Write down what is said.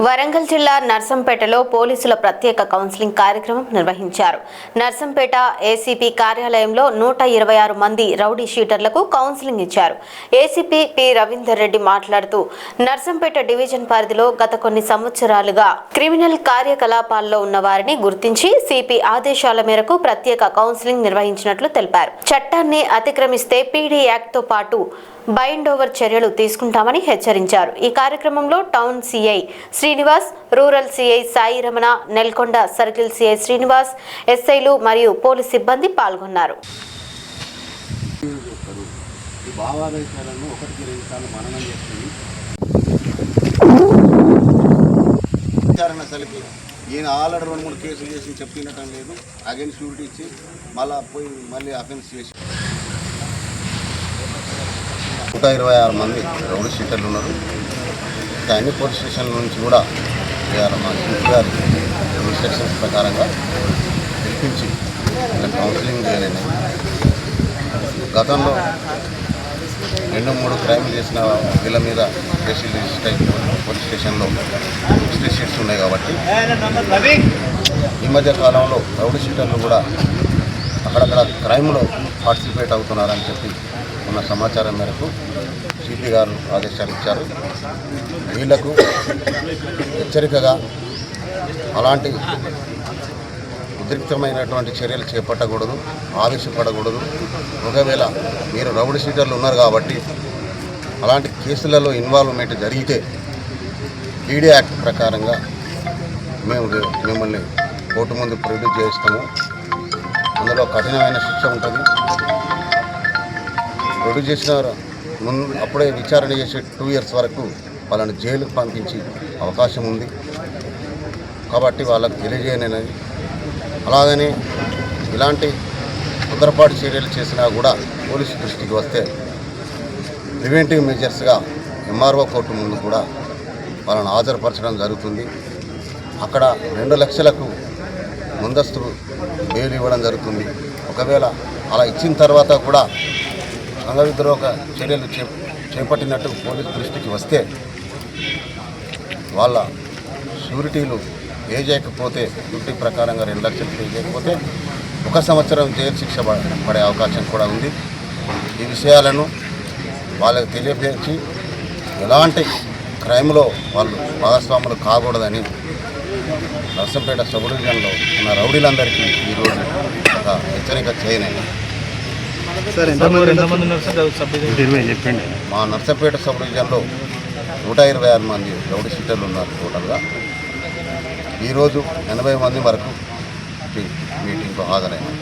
వరంగల్ జిల్లా నర్సంపేటలో పోలీసుల ప్రత్యేక కౌన్సిలింగ్ కార్యక్రమం నిర్వహించారు. నర్సంపేట ఏసీపీ కార్యాలయంలో 126 మంది రౌడీ షీటర్లకు కౌన్సిలింగ్ ఇచ్చారు. ఏసీపీ పి రవీందర్ రెడ్డి మాట్లాడుతూ నర్సంపేట డివిజన్ పరిధిలో గత కొన్ని సంవత్సరాలుగా క్రిమినల్ కార్యకలాపాల్లో ఉన్న వారిని గుర్తించి సిపి ఆదేశాల మేరకు ప్రత్యేక కౌన్సిలింగ్ నిర్వహించినట్లు తెలిపారు. చట్టాన్ని అతిక్రమిస్తే పీడీ యాక్ట్ తో పాటు బైండ్ ఓవర్ చర్యలు తీసుకుంటామని హెచ్చరించారు. ఈ కార్యక్రమంలో town CI Srinivas, rural CI Sai Ramana, Nelkonda circle CI Srinivas, ఎస్ఐలు మరియు పోలీస్ సిబ్బంది పాల్గొన్నారు. ఈయన ఆల్రెడీ 2-3 కేసులు చేసి చెప్పినటం లేదు. అగైన్ షూరిటీ ఇచ్చి మళ్ళీ అఫెన్స్ చేసి 126 మంది రౌడీ షీటర్లు ఉన్నారు. అన్ని పోలీస్ స్టేషన్ల నుంచి కూడా మా సిపి గారి ఇన్స్ట్రక్షన్స్ ప్రకారంగా పిలిపించి కౌన్సిలింగ్ చేయలేదు. గతంలో 2-3 క్రైమ్లు చేసిన వీళ్ళ మీద కేసులు రిజిస్టర్ అయి పోలీస్ స్టేషన్లో హిస్టరీ షీట్స్ ఉన్నాయి కాబట్టి ఈ మధ్య కాలంలో రౌడీ షీటర్లు కూడా అక్కడక్కడ క్రైమ్లో పార్టిసిపేట్ అవుతున్నారని చెప్పి ఉన్న సమాచారం మేరకు సిపి గారు ఆదేశాలు ఇచ్చారు. వీళ్లకు హెచ్చరికగా అలాంటి ఉద్రిక్తమైనటువంటి చర్యలు చేపట్టకూడదు, ఆవేశపడకూడదు. ఒకవేళ మీరు రౌడీ షీటర్లు ఉన్నారు కాబట్టి అలాంటి కేసులలో ఇన్వాల్వ్మెంట్ జరిగితే పీడీ యాక్ట్ ప్రకారంగా మేము మిమ్మల్ని కోర్టు ముందు ప్రొడ్యూస్ చేస్తాము. అందులో కఠినమైన శిక్ష ఉంటుంది. ప్రొడ్యూస్ చేసిన ముందు అప్పుడే విచారణ చేసే 2 years వరకు వాళ్ళని జైలుకు పంపించే అవకాశం ఉంది కాబట్టి వాళ్ళకు తెలియజేయనది. అలాగని ఇలాంటి తొందరపాటు చర్యలు చేసినా కూడా పోలీసు దృష్టికి వస్తే ప్రివెంటివ్ మెజర్స్గా ఎంఆర్ఓ కోర్టు ముందు కూడా వాళ్ళని హాజరుపరచడం జరుగుతుంది. అక్కడ 2 లక్షలకు ముందస్తు బెయిల్ ఇవ్వడం జరుగుతుంది. ఒకవేళ అలా ఇచ్చిన తర్వాత కూడా అంగవిద్రోహ చర్యలు చేపట్టినట్టు పోలీసు దృష్టికి వస్తే వాళ్ళ షూరిటీలు పే చేయకపోతే డ్యూటీ ప్రకారంగా 2 లక్షలు పే చేయకపోతే 1 సంవత్సరం జైలు శిక్ష పడే అవకాశం కూడా ఉంది. ఈ విషయాలను వాళ్ళకి తెలియపరిచి ఎలాంటి క్రైమ్లో వాళ్ళు భాగస్వాములు కాకూడదని నర్సంపేట సబ్ డివిజన్లో ఉన్న రౌడీలందరికీ ఈరోజు ఒక హెచ్చరిక చేయనని. మా నర్సంపేట సబ్ డివిజన్లో 126 మంది రౌడీ షీటర్లు ఉన్నారు. టోటల్గా ఈరోజు 80 మంది వరకు మీటింగ్కు హాజరైనారు.